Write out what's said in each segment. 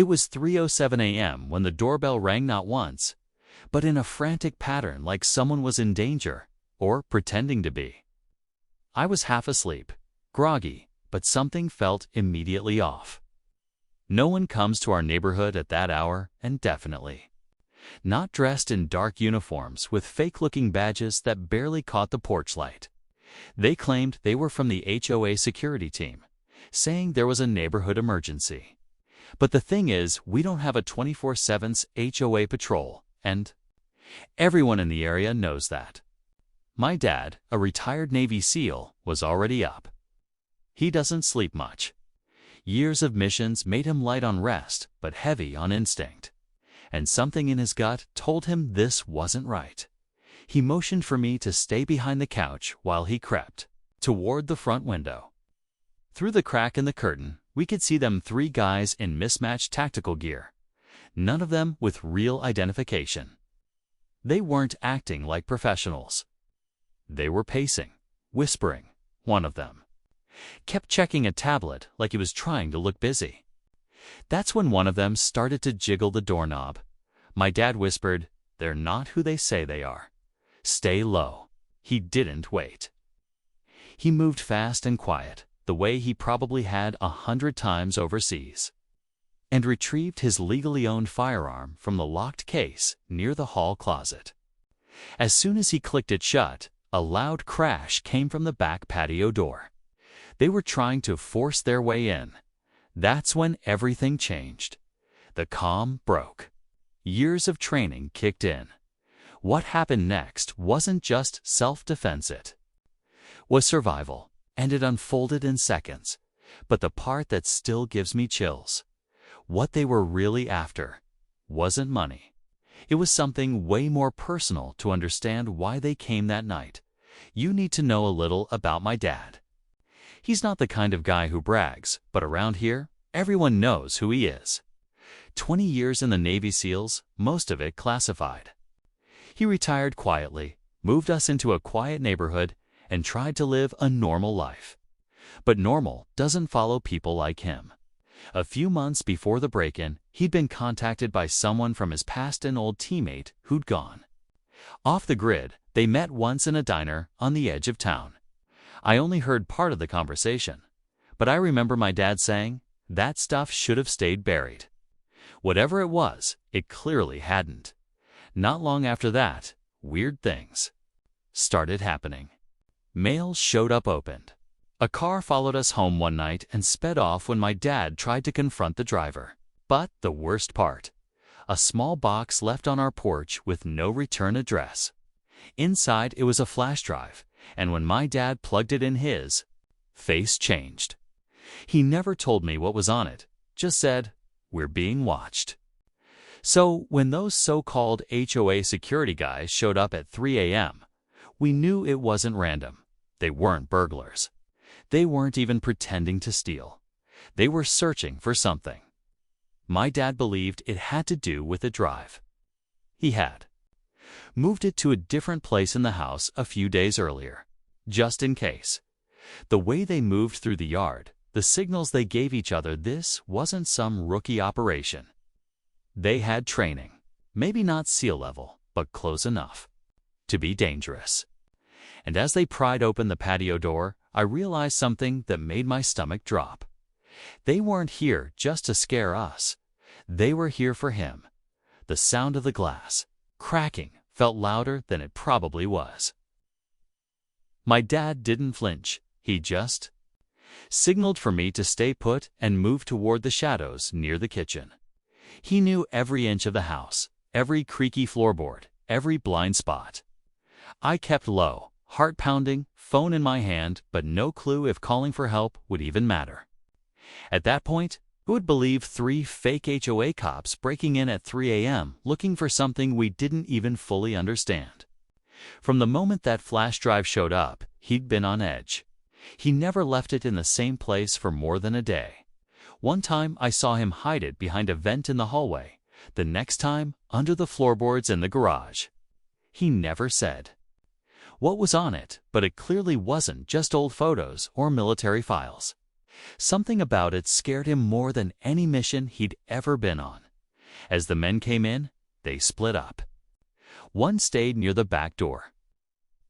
It was 3:07 a.m. when the doorbell rang not once, but in a frantic pattern like someone was in danger, or pretending to be. I was half asleep, groggy, but something felt immediately off. No one comes to our neighborhood at that hour, and definitely not dressed in dark uniforms with fake-looking badges that barely caught the porch light. They claimed they were from the HOA security team, saying there was a neighborhood emergency. But the thing is, we don't have a 24/7 HOA patrol, and everyone in the area knows that. My dad, a retired Navy SEAL, was already up. He doesn't sleep much. Years of missions made him light on rest, but heavy on instinct. And something in his gut told him this wasn't right. He motioned for me to stay behind the couch while he crept toward the front window. Through the crack in the curtain, we could see them 3 guys in mismatched tactical gear, none of them with real identification. They weren't acting like professionals. They were pacing, whispering. One of them kept checking a tablet like he was trying to look busy. That's when one of them started to jiggle the doorknob. My dad whispered, "They're not who they say they are. Stay low." He didn't wait. He moved fast and quiet, the way he probably had 100 times overseas, and retrieved his legally owned firearm from the locked case near the hall closet. As soon as he clicked it shut, a loud crash came from the back patio door. They were trying to force their way in. That's when everything changed. The calm broke. Years of training kicked in. What happened next wasn't just self-defense, it was survival, and it unfolded in seconds. But the part that still gives me chills, what they were really after wasn't money. It was something way more personal. To understand why they came that night, you need to know a little about my dad. He's not the kind of guy who brags, but around here, everyone knows who he is. 20 years in the Navy SEALs, most of it classified. He retired quietly, moved us into a quiet neighborhood, and tried to live a normal life. But normal doesn't follow people like him. A few months before the break-in, he'd been contacted by someone from his past, an old teammate who'd gone off the grid. They met once in a diner on the edge of town. I only heard part of the conversation, but I remember my dad saying, "That stuff should have stayed buried." Whatever it was, it clearly hadn't. Not long after that, weird things started happening. Mail showed up opened. A car followed us home one night and sped off when my dad tried to confront the driver. But the worst part, a small box left on our porch with no return address. Inside, it was a flash drive, and when my dad plugged it in, his face changed. He never told me what was on it, just said, "We're being watched." So when those so-called HOA security guys showed up at 3 a.m., we knew it wasn't random. They weren't burglars. They weren't even pretending to steal. They were searching for something. My dad believed it had to do with the drive. He had moved it to a different place in the house a few days earlier, just in case. The way they moved through the yard, the signals they gave each other, this wasn't some rookie operation. They had training, maybe not SEAL level, but close enough to be dangerous. And as they pried open the patio door, I realized something that made my stomach drop. They weren't here just to scare us. They were here for him. The sound of the glass cracking felt louder than it probably was. My dad didn't flinch. He just signaled for me to stay put and move toward the shadows near the kitchen. He knew every inch of the house, every creaky floorboard, every blind spot. I kept low, heart pounding, phone in my hand, but no clue if calling for help would even matter. At that point, who would believe 3 fake HOA cops breaking in at 3 a.m. looking for something we didn't even fully understand? From the moment that flash drive showed up, he'd been on edge. He never left it in the same place for more than a day. One time I saw him hide it behind a vent in the hallway. The next time, under the floorboards in the garage. He never said what was on it, but it clearly wasn't just old photos or military files. Something about it scared him more than any mission he'd ever been on. As the men came in, they split up. One stayed near the back door.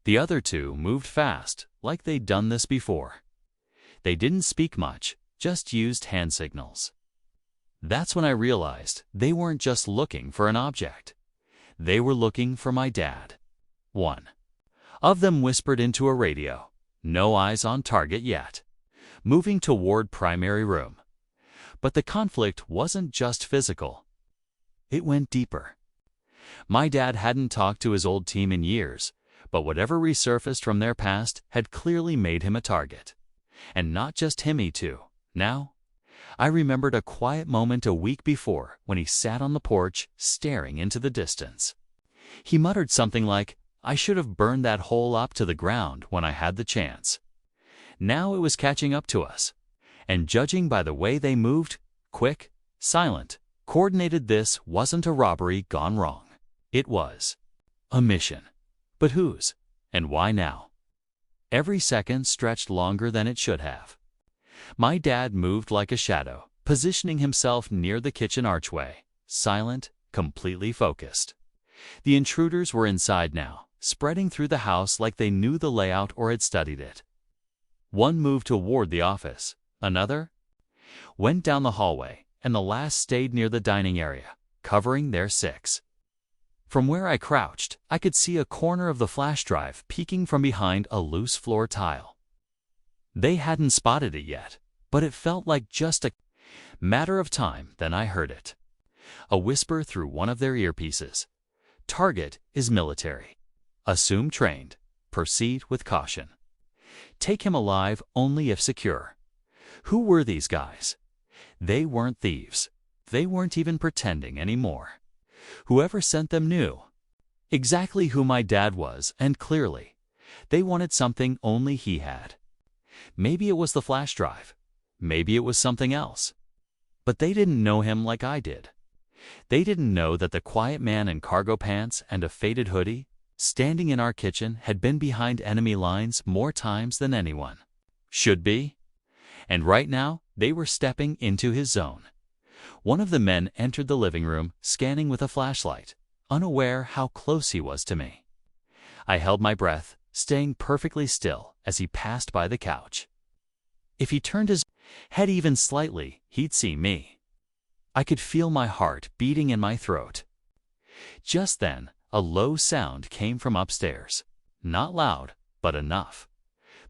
The other two moved fast, like they'd done this before. They didn't speak much, just used hand signals. That's when I realized they weren't just looking for an object. They were looking for my dad. One of them whispered into a radio, "No eyes on target yet," moving toward primary room. But the conflict wasn't just physical. It went deeper. My dad hadn't talked to his old team in years, but whatever resurfaced from their past had clearly made him a target. And not just him, too. Now, I remembered a quiet moment a week before when he sat on the porch staring into the distance. He muttered something like, "I should have burned that hole up to the ground when I had the chance." Now it was catching up to us. And judging by the way they moved, quick, silent, coordinated, this wasn't a robbery gone wrong. It was a mission. But whose? And why now? Every second stretched longer than it should have. My dad moved like a shadow, positioning himself near the kitchen archway, silent, completely focused. The intruders were inside now, spreading through the house like they knew the layout or had studied it. One moved toward the office, another went down the hallway, and the last stayed near the dining area, covering their six. From where I crouched, I could see a corner of the flash drive peeking from behind a loose floor tile. They hadn't spotted it yet, but it felt like just a matter of time. Then I heard it. A whisper through one of their earpieces. "Target is military. Assume trained. Proceed with caution. Take him alive only if secure." Who were these guys? They weren't thieves. They weren't even pretending anymore. Whoever sent them knew exactly who my dad was, and clearly, they wanted something only he had. Maybe it was the flash drive. Maybe it was something else. But they didn't know him like I did. They didn't know that the quiet man in cargo pants and a faded hoodie, standing in our kitchen, had been behind enemy lines more times than anyone should be. And right now, they were stepping into his zone. One of the men entered the living room, scanning with a flashlight, unaware how close he was to me. I held my breath, staying perfectly still as he passed by the couch. If he turned his head even slightly, he'd see me. I could feel my heart beating in my throat. Just then, a low sound came from upstairs. Not loud, but enough.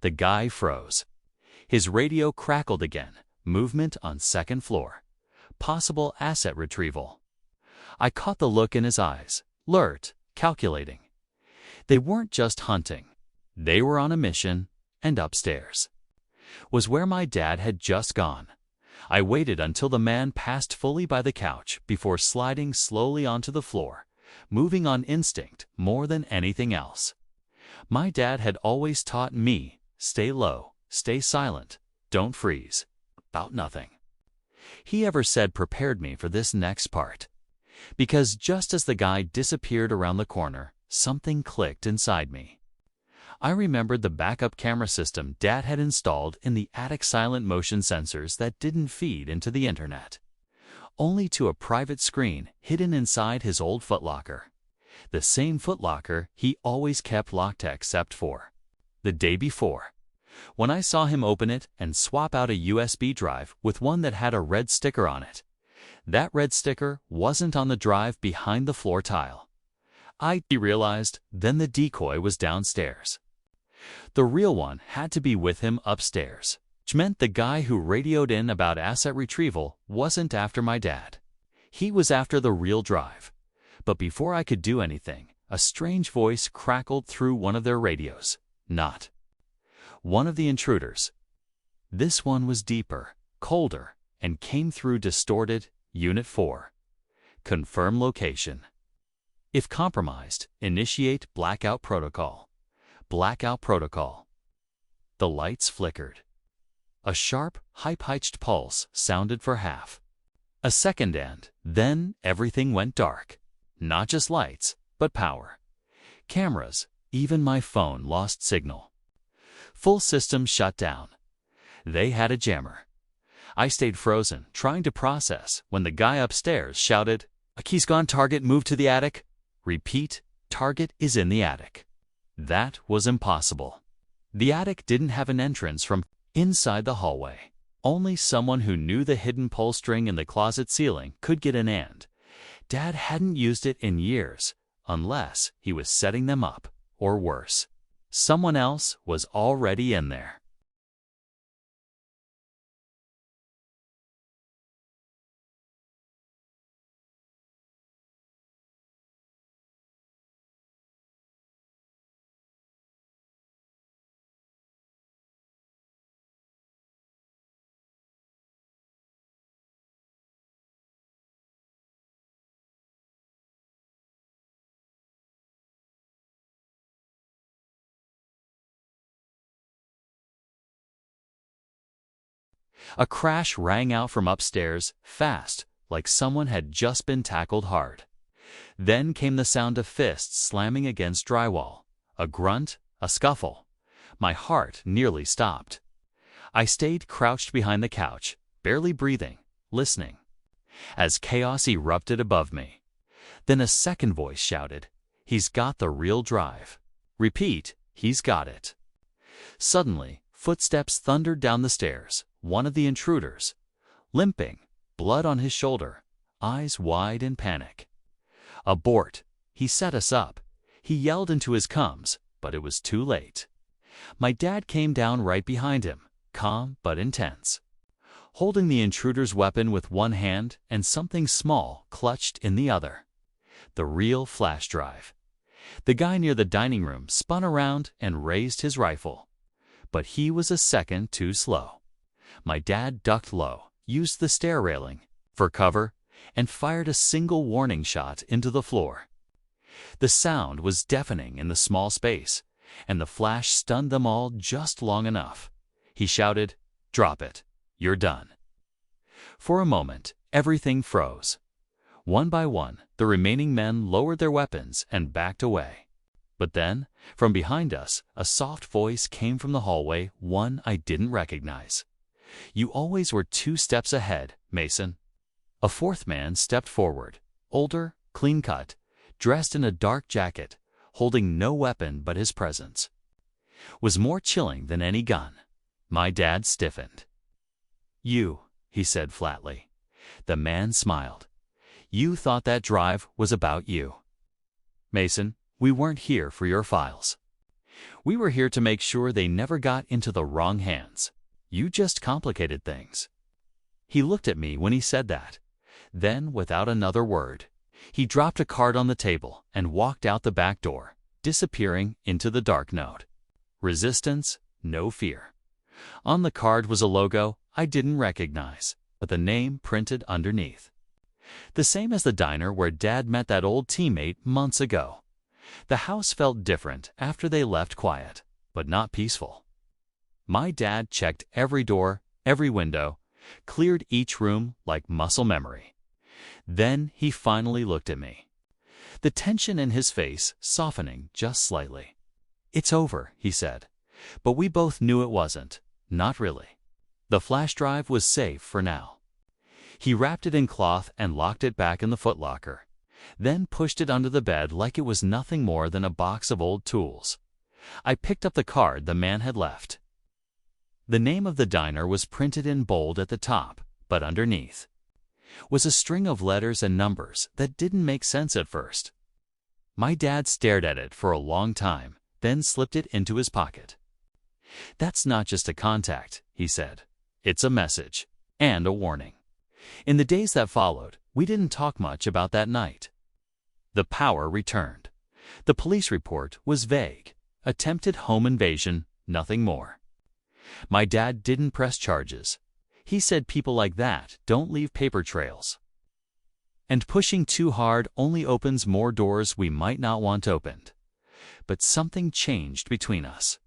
The guy froze. His radio crackled again. Movement on second floor. Possible asset retrieval. I caught the look in his eyes, alert, calculating. They weren't just hunting. They were on a mission, and upstairs was where my dad had just gone. I waited until the man passed fully by the couch before sliding slowly onto the floor, moving on instinct more than anything else. My dad had always taught me, stay low, stay silent, don't freeze, about nothing. He ever said prepared me for this next part. Because just as the guy disappeared around the corner, something clicked inside me. I remembered the backup camera system Dad had installed in the attic, silent motion sensors that didn't feed into the internet. Only to a private screen hidden inside his old footlocker. The same footlocker he always kept locked except for the day before, when I saw him open it and swap out a USB drive with one that had a red sticker on it. That red sticker wasn't on the drive behind the floor tile. I realized then the decoy was downstairs. The real one had to be with him upstairs, which meant the guy who radioed in about asset retrieval wasn't after my dad. He was after the real drive. But before I could do anything, a strange voice crackled through one of their radios. Not one of the intruders. This one was deeper, colder, and came through distorted. Unit 4. Confirm location. If compromised, initiate blackout protocol. Blackout protocol. The lights flickered. A sharp, high-pitched pulse sounded for half a second, and then everything went dark. Not just lights, but power. Cameras, even my phone lost signal. Full system shut down. They had a jammer. I stayed frozen, trying to process, when the guy upstairs shouted, "A key's gone, target, move to the attic." Repeat, target is in the attic. That was impossible. The attic didn't have an entrance from inside the hallway. Only someone who knew the hidden pull string in the closet ceiling could get in, and Dad hadn't used it in years, unless he was setting them up, or worse, someone else was already in there. A crash rang out from upstairs, fast, like someone had just been tackled hard. Then came the sound of fists slamming against drywall, a grunt, a scuffle. My heart nearly stopped. I stayed crouched behind the couch, barely breathing, listening, as chaos erupted above me. Then a second voice shouted, "He's got the real drive." Repeat, "He's got it." Suddenly, footsteps thundered down the stairs. One of the intruders, limping, blood on his shoulder, eyes wide in panic. "Abort!" He set us up. He yelled into his cums, but it was too late. My dad came down right behind him, calm but intense, holding the intruder's weapon with one hand and something small clutched in the other. The real flash drive. The guy near the dining room spun around and raised his rifle, but he was a second too slow. My dad ducked low, used the stair railing for cover, and fired a single warning shot into the floor. The sound was deafening in the small space, and the flash stunned them all just long enough. He shouted, "Drop it. You're done." For a moment, everything froze. One by one, the remaining men lowered their weapons and backed away. But then, from behind us, a soft voice came from the hallway, one I didn't recognize. "You always were 2 steps ahead, Mason." A fourth man stepped forward, older, clean-cut, dressed in a dark jacket, holding no weapon but his presence. Was more chilling than any gun. My dad stiffened. "You," he said flatly. The man smiled. "You thought that drive was about you. Mason, we weren't here for your files. We were here to make sure they never got into the wrong hands. You just complicated things." He looked at me when he said that. Then, without another word, he dropped a card on the table and walked out the back door, disappearing into the dark note. Resistance, no fear. On the card was a logo I didn't recognize, but the name printed underneath. The same as the diner where Dad met that old teammate months ago. The house felt different after they left, quiet, but not peaceful. My dad checked every door, every window, cleared each room like muscle memory. Then he finally looked at me, the tension in his face softening just slightly. "It's over," he said, but we both knew it wasn't. Not really. The flash drive was safe for now. He wrapped it in cloth and locked it back in the footlocker, then pushed it under the bed like it was nothing more than a box of old tools. I picked up the card the man had left. The name of the diner was printed in bold at the top, but underneath was a string of letters and numbers that didn't make sense at first. My dad stared at it for a long time, then slipped it into his pocket. "That's not just a contact," he said. "It's a message and a warning." In the days that followed, we didn't talk much about that night. The power returned. The police report was vague. Attempted home invasion, nothing more. My dad didn't press charges. He said people like that don't leave paper trails. And pushing too hard only opens more doors we might not want opened. But something changed between us.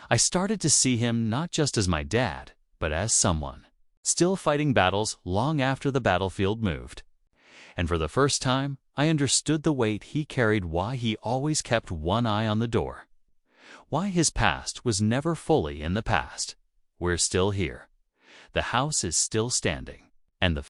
I started to see him not just as my dad, but as someone, still fighting battles long after the battlefield moved. And for the first time, I understood the weight he carried, why he always kept one eye on the door. Why his past was never fully in the past. we're still here. The house is still standing. And the